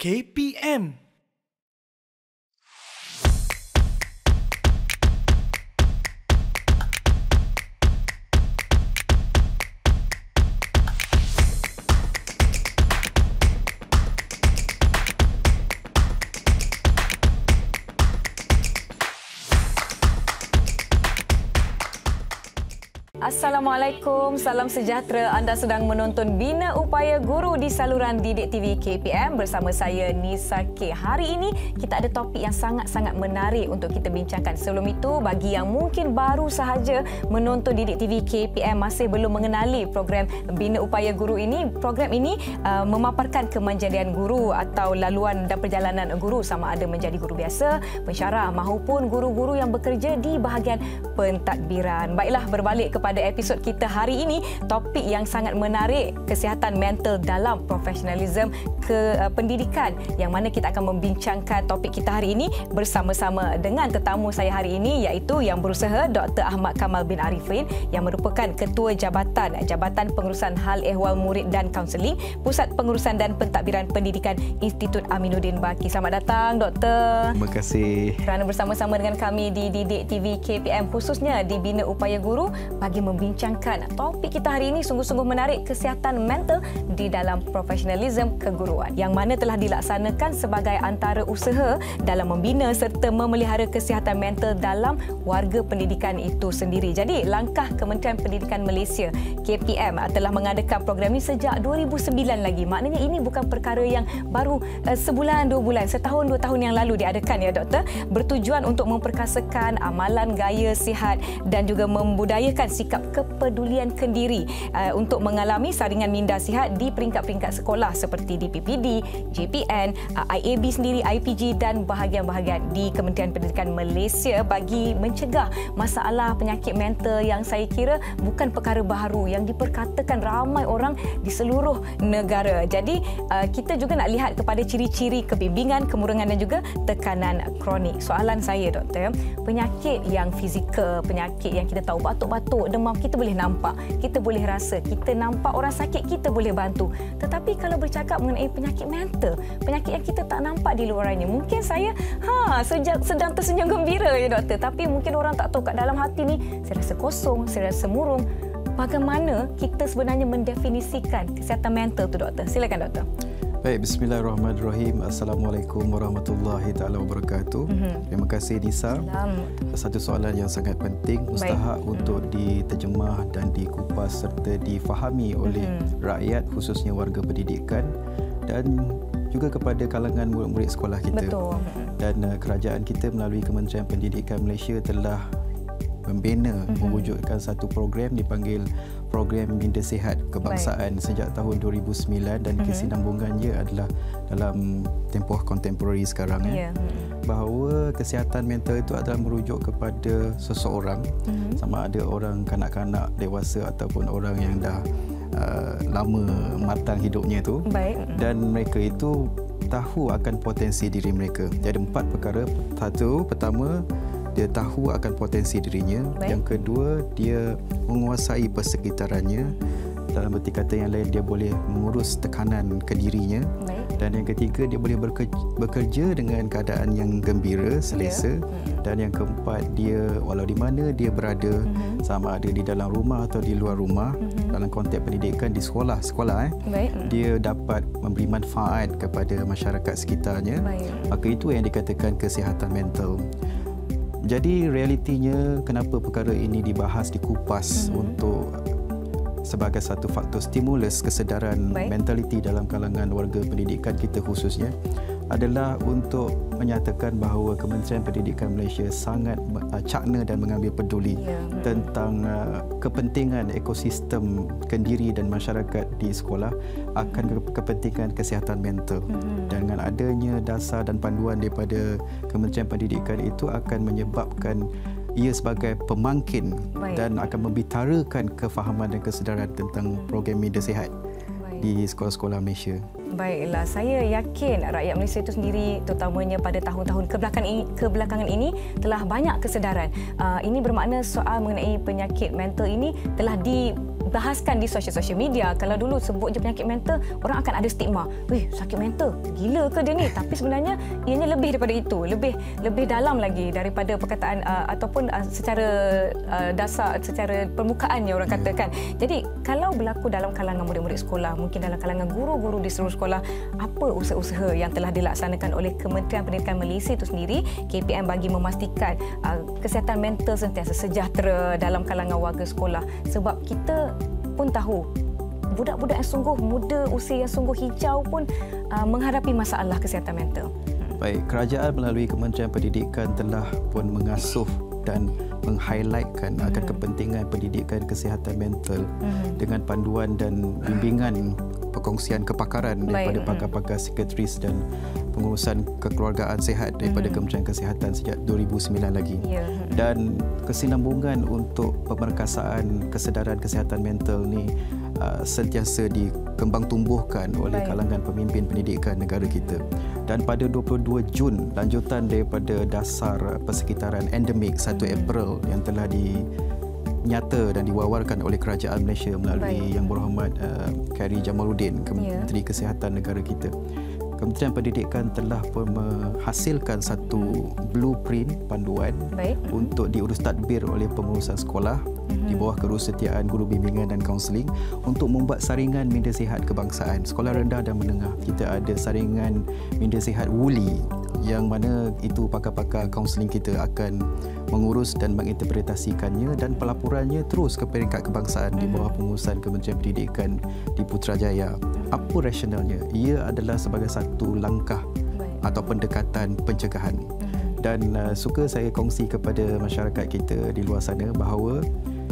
KPM. Assalamualaikum, salam sejahtera. Anda sedang menonton Bina Upaya Guru di saluran Didik TV KPM bersama saya Nisa K. Hari ini kita ada topik yang sangat-sangat menarik untuk kita bincangkan. Sebelum itu, bagi yang mungkin baru sahaja menonton Didik TV KPM masih belum mengenali program Bina Upaya Guru ini, program ini memaparkan kemanjadian guru atau laluan dan perjalanan guru, sama ada menjadi guru biasa, pensyarah maupun guru-guru yang bekerja di bahagian pentadbiran. Baiklah, berbalik kepada episod kita hari ini, topik yang sangat menarik, kesihatan mental dalam profesionalisme pendidikan, yang mana kita akan membincangkan topik kita hari ini bersama-sama dengan tetamu saya hari ini, iaitu yang berusaha Dr. Ahmad Kamal bin Arifin, yang merupakan Ketua Jabatan Pengurusan Hal Ehwal Murid dan Kaunseling, Pusat Pengurusan dan Pentadbiran Pendidikan Institut Aminuddin Baki. Selamat datang, Doktor. Terima kasih kerana bersama-sama dengan kami di Didik TV KPM, khususnya di Bina Upaya Guru, bagi membincangkan topik kita hari ini sungguh-sungguh menarik, kesihatan mental di dalam profesionalisme keguruan, yang mana telah dilaksanakan sebagai antara usaha dalam membina serta memelihara kesihatan mental dalam warga pendidikan itu sendiri. Jadi, langkah Kementerian Pendidikan Malaysia KPM telah mengadakan program ini sejak 2009 lagi. Maknanya ini bukan perkara yang baru sebulan, 2 bulan, setahun, 2 tahun yang lalu diadakan, ya Doktor. Bertujuan untuk memperkasakan amalan gaya sihat dan juga membudayakan sikap kepedulian kendiri untuk mengalami saringan minda sihat di peringkat-peringkat sekolah seperti di PPD, JPN, IAB sendiri, IPG dan bahagian-bahagian di Kementerian Pendidikan Malaysia, bagi mencegah masalah penyakit mental yang saya kira bukan perkara baharu, yang diperkatakan ramai orang di seluruh negara. Jadi kita juga nak lihat kepada ciri-ciri kebimbangan, kemurangan dan juga tekanan kronik. Soalan saya, Doktor, penyakit yang fizikal, penyakit yang kita tahu, batuk-batuk, demam, kita boleh nampak, kita boleh rasa, kita nampak orang sakit, kita boleh bantu. Tetapi kalau bercakap mengenai penyakit mental, penyakit yang kita tak nampak di luarannya, mungkin saya sedang tersenyum gembira, ya Doktor, tapi mungkin orang tak tahu kat dalam hati ni saya rasa kosong, saya rasa murung. Bagaimana kita sebenarnya mendefinisikan kesihatan mental tu, Doktor? Silakan, Doktor. Baik, bismillahirrahmanirrahim. Assalamualaikum warahmatullahi taala wabarakatuh. Terima kasih, Nisa. Satu soalan yang sangat penting, mustahak untuk diterjemah dan dikupas serta difahami oleh rakyat, khususnya warga pendidikan dan juga kepada kalangan murid-murid sekolah kita. Betul. Dan kerajaan kita melalui Kementerian Pendidikan Malaysia telah membina, mewujudkan satu program dipanggil Program Minda Sihat Kebangsaan sejak tahun 2009, dan kesinambungannya adalah dalam tempoh kontemporari sekarang. Bahawa kesihatan mental itu adalah merujuk kepada seseorang, sama ada orang kanak-kanak, dewasa ataupun orang yang dah lama matang hidupnya itu. Dan mereka itu tahu akan potensi diri mereka. Jadi 4 perkara. Satu, pertama, dia tahu akan potensi dirinya. Yang kedua, dia menguasai persekitarannya. Dalam berti kata yang lain, dia boleh mengurus tekanan ke dirinya. Dan yang ketiga, dia boleh bekerja dengan keadaan yang gembira, selesa. Dan yang keempat, dia walau di mana dia berada, sama ada di dalam rumah atau di luar rumah, dalam konteks pendidikan di sekolah, dia dapat memberi manfaat kepada masyarakat sekitarnya. Maka itu yang dikatakan kesihatan mental. Jadi realitinya, kenapa perkara ini dibahas, dikupas untuk sebagai satu faktor stimulus kesedaran mentaliti dalam kalangan warga pendidikan kita khususnya, adalah untuk menyatakan bahawa Kementerian Pendidikan Malaysia sangat cakna dan mengambil peduli tentang kepentingan ekosistem kendiri dan masyarakat di sekolah akan kepentingan kesihatan mental. Dengan adanya dasar dan panduan daripada Kementerian Pendidikan itu akan menyebabkan ia sebagai pemangkin dan akan membitarakan kefahaman dan kesedaran tentang program minda sihat di sekolah-sekolah Malaysia. Baiklah, saya yakin rakyat Malaysia itu sendiri, terutamanya pada tahun-tahun kebelakangan ini, telah banyak kesedaran. Ini bermakna soal mengenai penyakit mental ini telah dibahaskan di sosial media. Kalau dulu sebut je penyakit mental, orang akan ada stigma. Weh, sakit mental, gila ke dia ni? Tapi sebenarnya ianya lebih daripada itu, lebih dalam lagi daripada perkataan ataupun secara dasar, secara permukaan yang orang katakan. Jadi kalau berlaku dalam kalangan murid-murid sekolah, mungkin dalam kalangan guru-guru di seluruh sekolah, apa usaha-usaha yang telah dilaksanakan oleh Kementerian Pendidikan Malaysia itu sendiri, KPM, bagi memastikan kesihatan mental sentiasa sejahtera dalam kalangan warga sekolah? Sebab kita pun tahu budak-budak yang sungguh muda, usia yang sungguh hijau pun menghadapi masalah kesihatan mental. Baik, kerajaan melalui Kementerian Pendidikan telah pun mengasuh dan meng-highlightkan akan kepentingan pendidikan kesihatan mental dengan panduan dan bimbingan perkongsian kepakaran daripada pakar-pakar sekretaris dan pengurusan kekeluargaan sihat daripada Kementerian Kesihatan sejak 2009 lagi. Dan kesinambungan untuk pemerkasaan kesedaran kesihatan mental ni sentiasa dikembang tumbuhkan oleh kalangan pemimpin pendidikan negara kita. Dan pada 22 Jun, lanjutan daripada dasar persekitaran endemik 1 April yang telah dinyata dan diwawarkan oleh Kerajaan Malaysia melalui Yang Berhormat Khairy Jamaluddin, Menteri Kesihatan negara kita. Kementerian Pendidikan telah pun menghasilkan satu blueprint panduan untuk diurus tadbir oleh pengurusan sekolah di bawah kerussetiaan guru bimbingan dan kaunseling untuk membuat saringan minda sihat kebangsaan sekolah rendah dan menengah. Kita ada saringan minda sihat WULI yang mana itu pakar-pakar kaunseling kita akan mengurus dan menginterpretasikannya, dan pelaporannya terus ke peringkat kebangsaan di bawah pengurusan Kementerian Pendidikan di Putrajaya. Apa rasionalnya? Ia adalah sebagai satu langkah atau pendekatan pencegahan. Dan suka saya kongsi kepada masyarakat kita di luar sana bahawa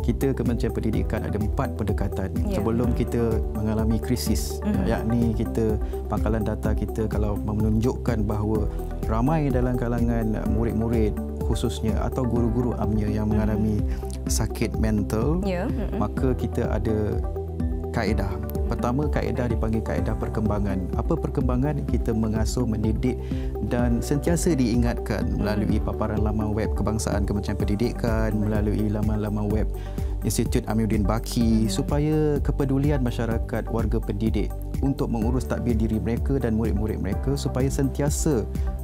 kita Kementerian Pendidikan ada 4 pendekatan sebelum kita mengalami krisis. Yakni kita, pangkalan data kita kalau menunjukkan bahawa ramai dalam kalangan murid-murid khususnya atau guru-guru amnya yang mengalami sakit mental, maka kita ada kaedah. Pertama, kaedah dipanggil kaedah perkembangan. Apa perkembangan? Kita mengasuh, mendidik dan sentiasa diingatkan melalui paparan laman web Kebangsaan Kementerian Pendidikan, melalui laman-laman web Institut Amiruddin Baki, supaya kepedulian masyarakat warga pendidik untuk mengurus tadbir diri mereka dan murid-murid mereka supaya sentiasa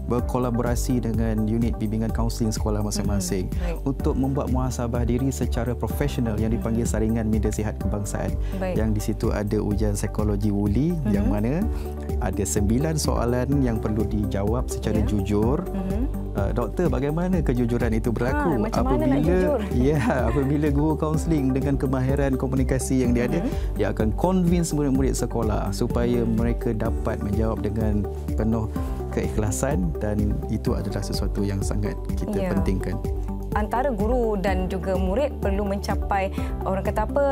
berkolaborasi dengan unit bimbingan kaunseling sekolah masing-masing untuk membuat muhasabah diri secara profesional yang dipanggil saringan minda sihat kebangsaan. Yang di situ ada ujian psikologi WULI yang mana ada 9 soalan yang perlu dijawab secara jujur. Doktor, bagaimana kejujuran itu berlaku? Apabila guru kaunseling dengan kemahiran komunikasi yang dia ada, dia akan convince murid-murid sekolah supaya mereka dapat menjawab dengan penuh keikhlasan, dan itu adalah sesuatu yang sangat kita pentingkan. Antara guru dan juga murid perlu mencapai, orang kata apa,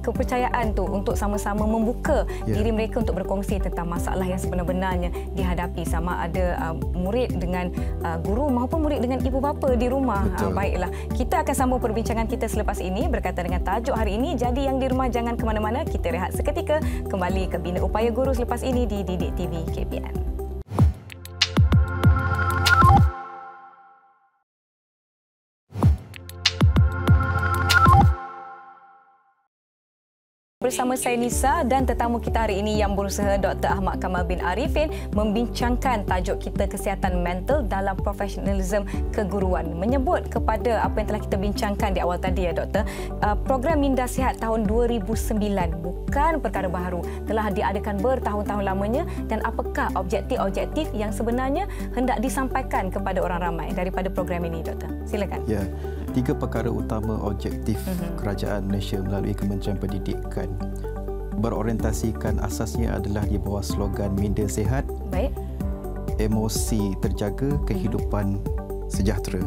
kepercayaan tu untuk sama-sama membuka diri mereka untuk berkongsi tentang masalah yang sebenar-benarnya dihadapi, sama ada murid dengan guru maupun murid dengan ibu bapa di rumah. Baiklah, kita akan sambung perbincangan kita selepas ini berkaitan dengan tajuk hari ini. Jadi yang di rumah jangan ke mana-mana, kita rehat seketika, kembali ke Bina Upaya Guru selepas ini di Didik TV KPM. Bersama saya Nisa dan tetamu kita hari ini yang berusaha, Dr. Ahmad Kamal bin Arifin, membincangkan tajuk kita kesihatan mental dalam profesionalisme keguruan. Menyebut kepada apa yang telah kita bincangkan di awal tadi Doktor, program Minda Sihat tahun 2009 bukan perkara baru, telah diadakan bertahun-tahun lamanya, dan apakah objektif-objektif yang sebenarnya hendak disampaikan kepada orang ramai daripada program ini, Doktor? Silakan. 3 perkara utama objektif Kerajaan Malaysia melalui Kementerian Pendidikan berorientasikan asasnya adalah di bawah slogan Minda Sihat, emosi terjaga, kehidupan sejahtera.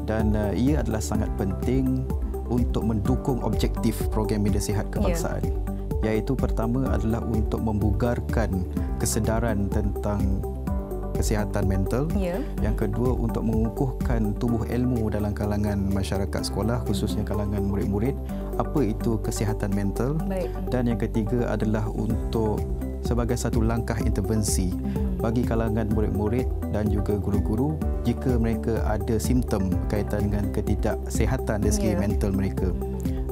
Dan ia adalah sangat penting untuk mendukung objektif program Minda Sihat kebangsaan. Iaitu pertama adalah untuk membugarkan kesedaran tentang kesihatan mental. Yang kedua, untuk mengukuhkan tubuh ilmu dalam kalangan masyarakat sekolah, khususnya kalangan murid-murid, apa itu kesihatan mental. Dan yang ketiga adalah untuk sebagai satu langkah intervensi bagi kalangan murid-murid dan juga guru-guru jika mereka ada simptom berkaitan dengan ketidaksihatan dari segi mental mereka.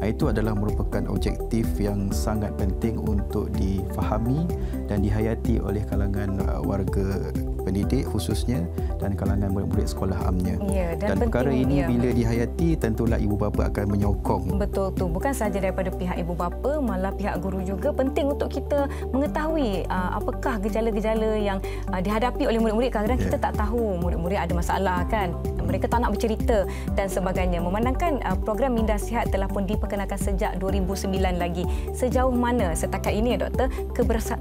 Itu adalah merupakan objektif yang sangat penting untuk difahami dan dihayati oleh kalangan warga pendidik khususnya dan kalangan murid-murid sekolah amnya. Ya, dan perkara ini bila dihayati tentulah ibu bapa akan menyokong. Betul tu, bukan sahaja daripada pihak ibu bapa, malah pihak guru juga penting untuk kita mengetahui apakah gejala-gejala yang dihadapi oleh murid-murid. Kadang-kadang kita tak tahu murid-murid ada masalah kan. Mereka tak nak bercerita dan sebagainya. Memandangkan program Minda Sihat telah pun diperkenalkan sejak 2009 lagi. Sejauh mana setakat ini ya doktor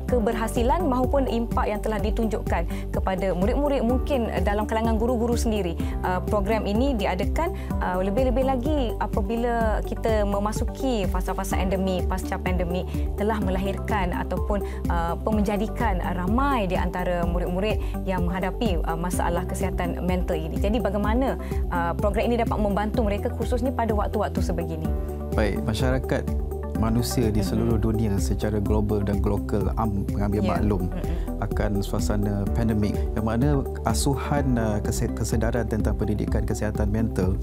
keberhasilan maupun impak yang telah ditunjukkan kepada murid-murid, mungkin dalam kalangan guru-guru sendiri. Program ini diadakan lebih-lebih lagi apabila kita memasuki fasa-fasa endemik, pasca pandemik telah melahirkan ataupun menjadikan ramai di antara murid-murid yang menghadapi masalah kesihatan mental ini. Jadi bagaimana program ini dapat membantu mereka khususnya pada waktu-waktu sebegini? Baik, masyarakat manusia di seluruh dunia secara global dan lokal mengambil maklum akan suasana pandemik, yang mana asuhan kesedaran tentang pendidikan kesihatan mental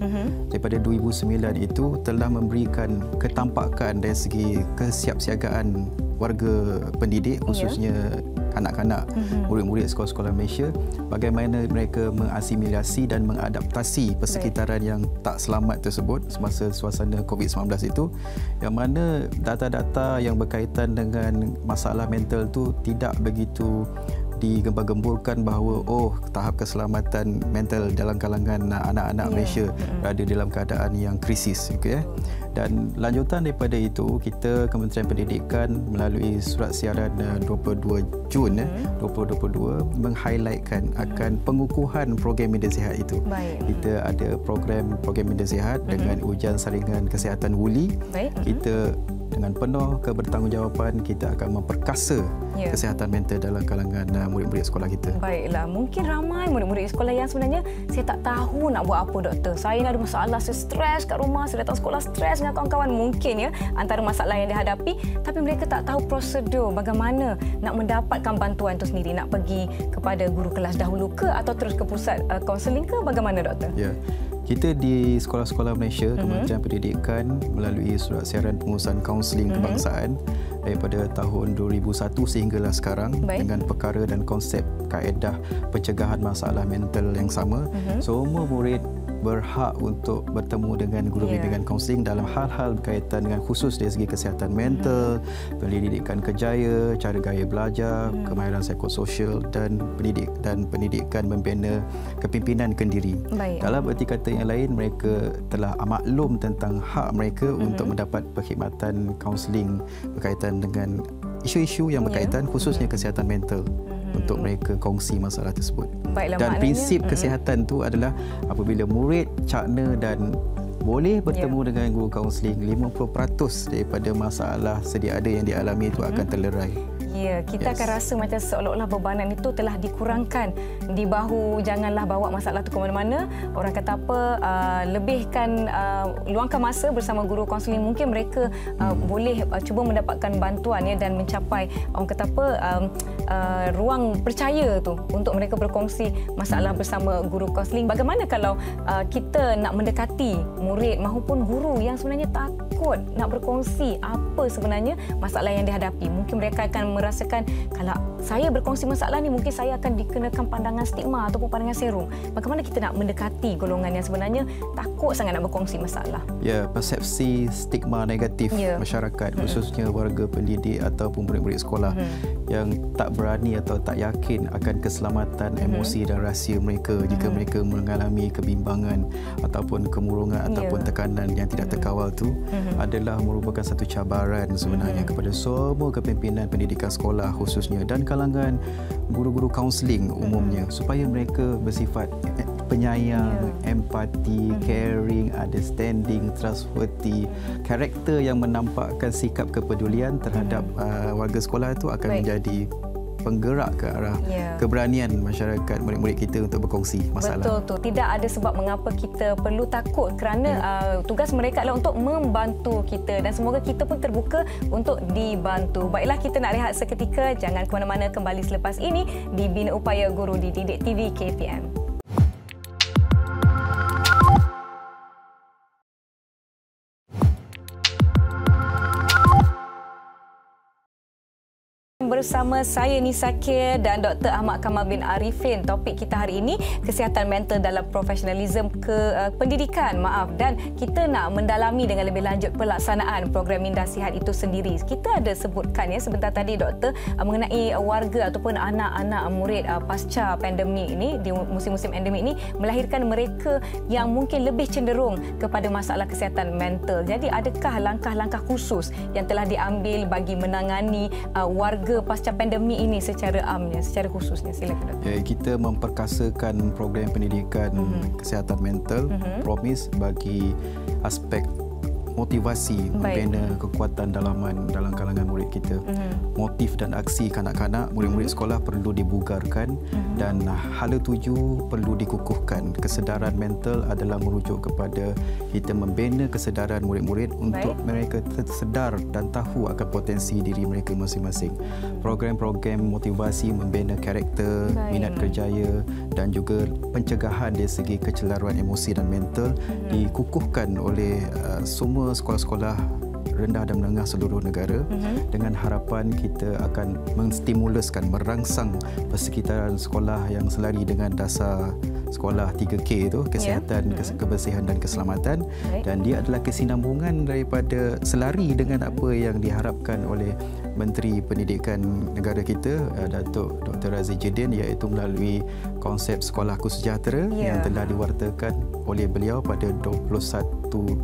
daripada 2009 itu telah memberikan ketampakan dari segi kesiapsiagaan warga pendidik khususnya kanak-kanak, murid-murid sekolah-sekolah Malaysia, bagaimana mereka mengasimilasi dan mengadaptasi persekitaran yang tak selamat tersebut semasa suasana COVID-19 itu, yang mana data-data yang berkaitan dengan masalah mental itu tidak begitu digembar-gemburkan bahawa tahap keselamatan mental dalam kalangan anak-anak Malaysia berada dalam keadaan yang krisis. Dan lanjutan daripada itu, kita Kementerian Pendidikan melalui surat siaran 22 Jun 2022 meng-highlightkan akan pengukuhan program Minda Sihat itu. Kita ada program Minda Sihat dengan ujian saringan kesihatan WULI. Kita dengan penuh kebertanggungjawaban kita akan memperkasa kesihatan mental dalam kalangan murid-murid sekolah kita. Baiklah, mungkin ramai murid-murid sekolah yang sebenarnya saya tak tahu nak buat apa doktor. Saya ada masalah, saya stres kat rumah, saya datang sekolah stres dengan kawan-kawan, mungkin antara masalah yang dihadapi, tapi mereka tak tahu prosedur bagaimana nak mendapatkan bantuan itu sendiri, nak pergi kepada guru kelas dahulu ke atau terus ke pusat kaunseling ke, bagaimana doktor? Ya. Kita di sekolah-sekolah Malaysia, Kementerian Pendidikan melalui surat siaran pengurusan kaunseling kebangsaan daripada tahun 2001 sehinggalah sekarang dengan perkara dan konsep kaedah pencegahan masalah mental yang sama. Semua murid berhak untuk bertemu dengan guru bimbingan kaunseling dalam hal-hal berkaitan dengan khusus dari segi kesihatan mental, pendidikan kerjaya, cara gaya belajar, kemahiran psikososial dan pendidikan membina kepimpinan kendiri. Dalam erti kata yang lain, mereka telah maklum tentang hak mereka untuk mendapat perkhidmatan kaunseling berkaitan dengan isu-isu yang berkaitan khususnya kesihatan mental untuk mereka kongsi masalah tersebut. Baiklah, dan prinsip kesihatan itu adalah apabila murid cakna dan boleh bertemu dengan guru kaunseling, 50% daripada masalah sedia ada yang dialami itu akan terlerai. Ya, kita akan rasa macam seolah-olah bebanan itu telah dikurangkan di bahu. Janganlah bawa masalah itu ke mana-mana. Orang kata apa, lebihkan, luangkan masa bersama guru kaunseling. Mungkin mereka boleh cuba mendapatkan bantuan dan mencapai, orang kata apa, ruang percaya tu untuk mereka berkongsi masalah bersama guru kaunseling. Bagaimana kalau kita nak mendekati murid maupun guru yang sebenarnya takut nak berkongsi apa sebenarnya masalah yang dihadapi? Mungkin mereka akan merasakan kalau saya berkongsi masalah ni mungkin saya akan dikenakan pandangan stigma ataupun pandangan serum. Bagaimana kita nak mendekati golongan yang sebenarnya takut sangat nak berkongsi masalah? Ya, persepsi stigma negatif masyarakat khususnya warga pendidik ataupun murid-murid sekolah yang tak berani atau tak yakin akan keselamatan emosi dan rahsia mereka jika mereka mengalami kebimbangan ataupun kemurungan ataupun tekanan yang tidak terkawal tu adalah merupakan satu cabaran sebenarnya kepada semua kepimpinan pendidikan sekolah khususnya dan kalangan guru-guru kaunseling umumnya, supaya mereka bersifat penyayang, empati, caring, understanding, trustworthy. Karakter yang menampakkan sikap kepedulian terhadap warga sekolah itu akan menjadi penggerak ke arah keberanian masyarakat, murid-murid kita untuk berkongsi masalah. Betul tu. Tidak ada sebab mengapa kita perlu takut kerana tugas mereka adalah untuk membantu kita dan semoga kita pun terbuka untuk dibantu. Baiklah, kita nak rehat seketika. Jangan ke mana-mana, kembali selepas ini di Bina Upaya Guru di Didik TV KPM. bersama saya Nisa Khair dan Dr. Ahmad Kamal bin Arifin. Topik kita hari ini kesihatan mental dalam profesionalisme pendidikan. Dan kita nak mendalami dengan lebih lanjut pelaksanaan program Minda Sihat itu sendiri. Kita ada sebutkan sebentar tadi Doktor mengenai warga ataupun anak-anak murid pasca pandemik ini, di musim-musim endemik ini melahirkan mereka yang mungkin lebih cenderung kepada masalah kesihatan mental. Jadi adakah langkah-langkah khusus yang telah diambil bagi menangani warga pasca pandemik ini secara amnya, secara khususnya? Silakan Doktor. Kita memperkasakan program pendidikan kesihatan mental, promise bagi aspek motivasi, membina kekuatan dalaman dalam kalangan murid kita. Motif dan aksi kanak-kanak, murid-murid sekolah perlu dibugarkan dan hala tuju perlu dikukuhkan. Kesedaran mental adalah merujuk kepada kita membina kesedaran murid-murid untuk mereka sedar dan tahu akan potensi diri mereka masing-masing. Program-program motivasi membina karakter, minat kerjaya dan juga pencegahan dari segi kecelaruan emosi dan mental dikukuhkan oleh semua sekolah-sekolah rendah dan menengah seluruh negara dengan harapan kita akan menstimuluskan, merangsang persekitaran sekolah yang selari dengan dasar sekolah 3K itu, kesihatan, kebersihan dan keselamatan. Dan dia adalah kesinambungan daripada selari dengan apa yang diharapkan oleh Menteri Pendidikan negara kita, Datuk Dr. Razif Jidin, iaitu melalui konsep Sekolahku Sejahtera yang telah diwartakan oleh beliau pada 21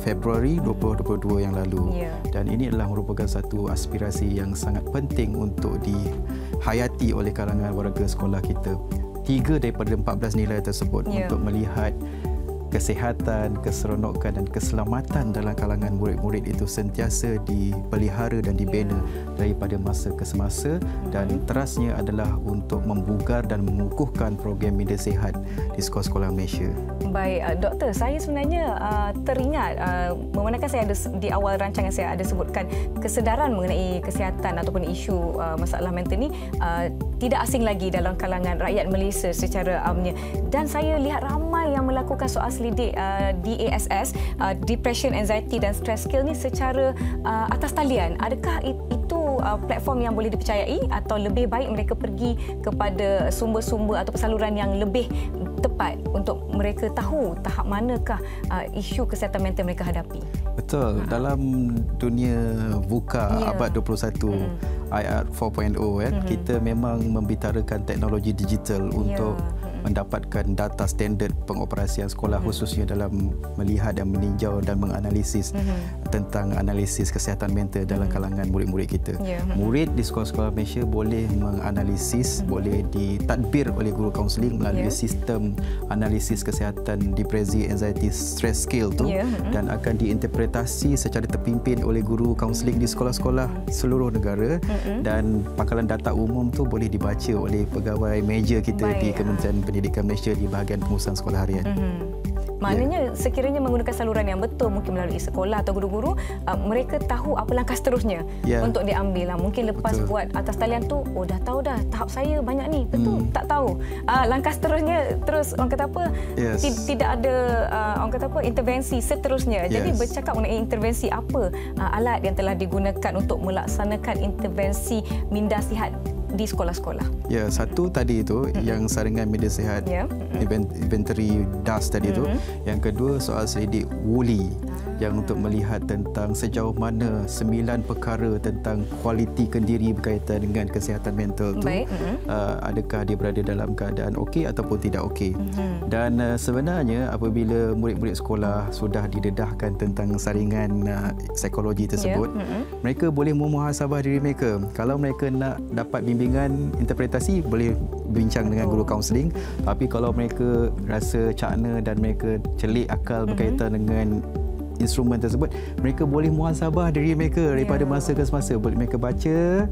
Februari 2022 yang lalu. Dan ini adalah merupakan satu aspirasi yang sangat penting untuk dihayati oleh kalangan warga sekolah kita. 3 daripada 14 nilai tersebut untuk melihat kesihatan, keseronokan dan keselamatan dalam kalangan murid-murid itu sentiasa dipelihara dan dibina daripada masa ke semasa, dan terasnya adalah untuk membugar dan mengukuhkan program Minda Sihat di sekolah-sekolah Malaysia. Baik, Doktor, saya sebenarnya teringat memandangkan saya ada di awal rancangan saya ada sebutkan kesedaran mengenai kesihatan ataupun isu masalah mental ini tidak asing lagi dalam kalangan rakyat Malaysia secara amnya, dan saya lihat ramai yang melakukan soal selidik DASS, Depression, Anxiety dan Stress Skill ni secara atas talian. Adakah itu platform yang boleh dipercayai atau lebih baik mereka pergi kepada sumber-sumber atau saluran yang lebih tepat untuk mereka tahu tahap manakah isu kesihatan mental mereka hadapi? Betul. Dalam dunia VUCA abad 21, IR 4.0 kita memang membicarakan teknologi digital untuk mendapatkan data standard pengoperasian sekolah, khususnya dalam melihat dan meninjau dan menganalisis tentang analisis kesihatan mental dalam kalangan murid-murid kita. Murid di sekolah-sekolah Malaysia boleh menganalisis, boleh ditadbir oleh guru kaunseling melalui sistem analisis kesihatan depresi, anxiety, stress skill tu, dan akan diinterpretasi secara terpimpin oleh guru kaunseling di sekolah-sekolah seluruh negara, dan pangkalan data umum tu boleh dibaca oleh pegawai meja kita di Kementerian Pendidikan Malaysia di bahagian pengurusan sekolah harian. Maknanya sekiranya menggunakan saluran yang betul, mungkin melalui sekolah atau guru-guru, mereka tahu apa langkah seterusnya untuk diambil. Mungkin lepas buat atas talian tu, dah tahu dah tahap saya banyak ni, betul, tak tahu. Langkah seterusnya terus orang kata apa, tidak ada orang kata apa intervensi seterusnya. Jadi bercakap mengenai intervensi, apa alat yang telah digunakan untuk melaksanakan intervensi Minda Sihat di sekolah-sekolah? Satu tadi itu yang saringan Minda Sihat, inventory DAS tadi itu. Yang kedua soal selidik WULI yang untuk melihat tentang sejauh mana 9 perkara tentang kualiti kendiri berkaitan dengan kesihatan mental tu, adakah dia berada dalam keadaan okey ataupun tidak okey. Dan sebenarnya apabila murid-murid sekolah sudah didedahkan tentang saringan psikologi tersebut, mereka boleh memuhasabah diri mereka. Kalau mereka nak dapat bimbingan interpretasi, boleh bincang dengan guru kaunseling. Tapi kalau mereka rasa cakna dan mereka celik akal berkaitan dengan instrumen tersebut, mereka boleh muhasabah diri mereka daripada masa ke semasa. Boleh mereka baca,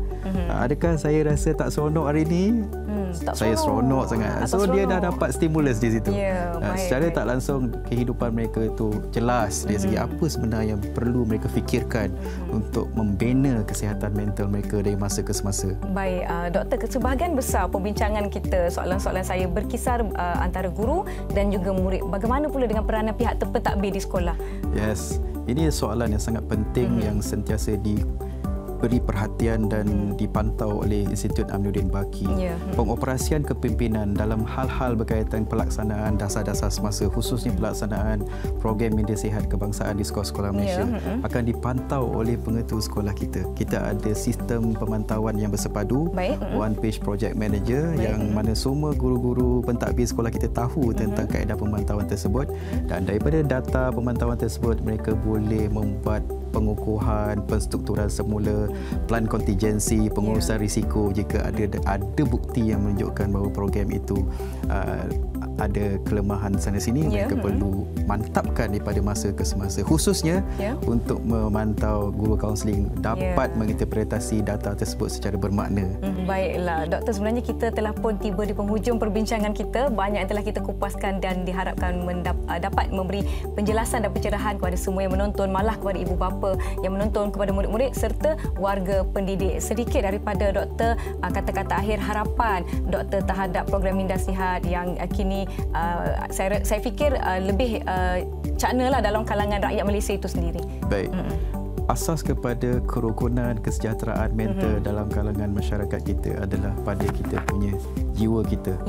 adakah saya rasa tak seronok hari ini? Saya seronok sangat. So dia dah dapat stimulus di situ. Secara tak langsung kehidupan mereka itu jelas dari segi apa sebenarnya yang perlu mereka fikirkan untuk membina kesihatan mental mereka dari masa ke semasa. Baik, Doktor, sebahagian besar perbincangan kita, soalan-soalan saya berkisar antara guru dan juga murid. Bagaimana pula dengan peranan pihak pentadbir di sekolah? Yes, ini soalan yang sangat penting yang sentiasa diberi perhatian dan dipantau oleh Institut Aminuddin Baki. Pengoperasian kepimpinan dalam hal-hal berkaitan pelaksanaan dasar-dasar semasa, khususnya pelaksanaan program minda sihat kebangsaan di sekolah-sekolah Malaysia akan dipantau oleh pengetua sekolah kita. Kita ada sistem pemantauan yang bersepadu, one page project manager yang mana semua guru-guru pentadbir sekolah kita tahu tentang kaedah pemantauan tersebut, dan daripada data pemantauan tersebut mereka boleh membuat pengukuhan, penstrukturan semula, plan kontingensi, pengurusan risiko jika ada bukti yang menunjukkan bahawa program itu ada kelemahan sana sini. Mereka perlu mantapkan daripada masa ke semasa, khususnya untuk memantau guru kaunseling dapat menginterpretasi data tersebut secara bermakna. Baiklah Doktor, sebenarnya kita telah pun tiba di penghujung perbincangan kita. Banyak yang telah kita kupaskan dan diharapkan dapat memberi penjelasan dan pencerahan kepada semua yang menonton, malah kepada ibu bapa yang menonton, kepada murid-murid serta warga pendidik. Sedikit daripada Doktor, kata-kata akhir harapan Doktor terhadap program minda sihat yang kini saya fikir lebih caknalah dalam kalangan rakyat Malaysia itu sendiri. Baik. Asas kepada kerukunan kesejahteraan mental dalam kalangan masyarakat kita adalah pada kita punya jiwa kita.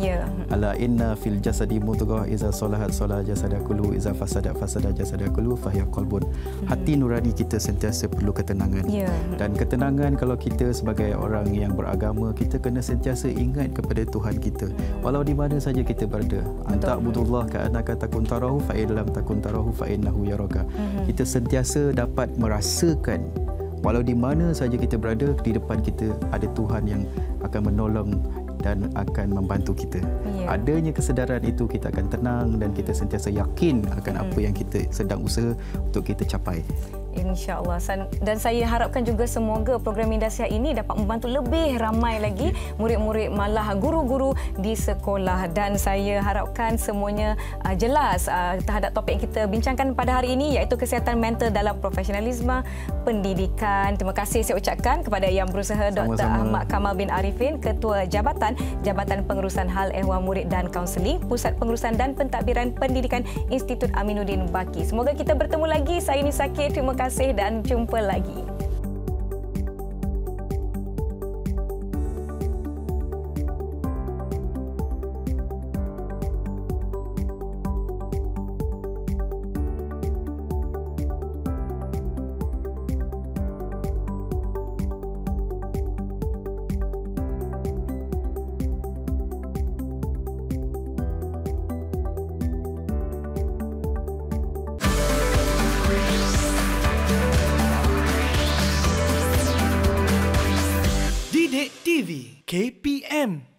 Ala inna fil jasadi mudghah iza salahat salaha jasada kullu iza fasadat fasada jasada kullu fahiya qalbun. Hati nurani kita sentiasa perlu ketenangan. Dan ketenangan, kalau kita sebagai orang yang beragama, kita kena sentiasa ingat kepada Tuhan kita walau di mana saja kita berada. Anta'budullah ka'annaka takun tarahu fa in lam takun tarahu fa innahu yaraka. Kita sentiasa dapat merasakan walau di mana saja kita berada, di depan kita ada Tuhan yang akan menolong dan akan membantu kita. Adanya kesedaran itu, kita akan tenang dan kita sentiasa yakin akan apa yang kita sedang usaha untuk kita capai. InsyaAllah. Dan saya harapkan juga semoga program minda sihat ini dapat membantu lebih ramai lagi murid-murid, malah guru-guru di sekolah. Dan saya harapkan semuanya jelas terhadap topik yang kita bincangkan pada hari ini, iaitu kesihatan mental dalam profesionalisme pendidikan. Terima kasih saya ucapkan kepada Yang Berusaha Dr. Ahmad Kamal bin Arifin, Ketua Jabatan Pengurusan Hal Ehwal Murid dan Kaunseling, Pusat Pengurusan dan Pentadbiran Pendidikan Institut Aminuddin Baki. Semoga kita bertemu lagi. Saya Nisa K. Terima kasih dan jumpa lagi. Didik TV KPM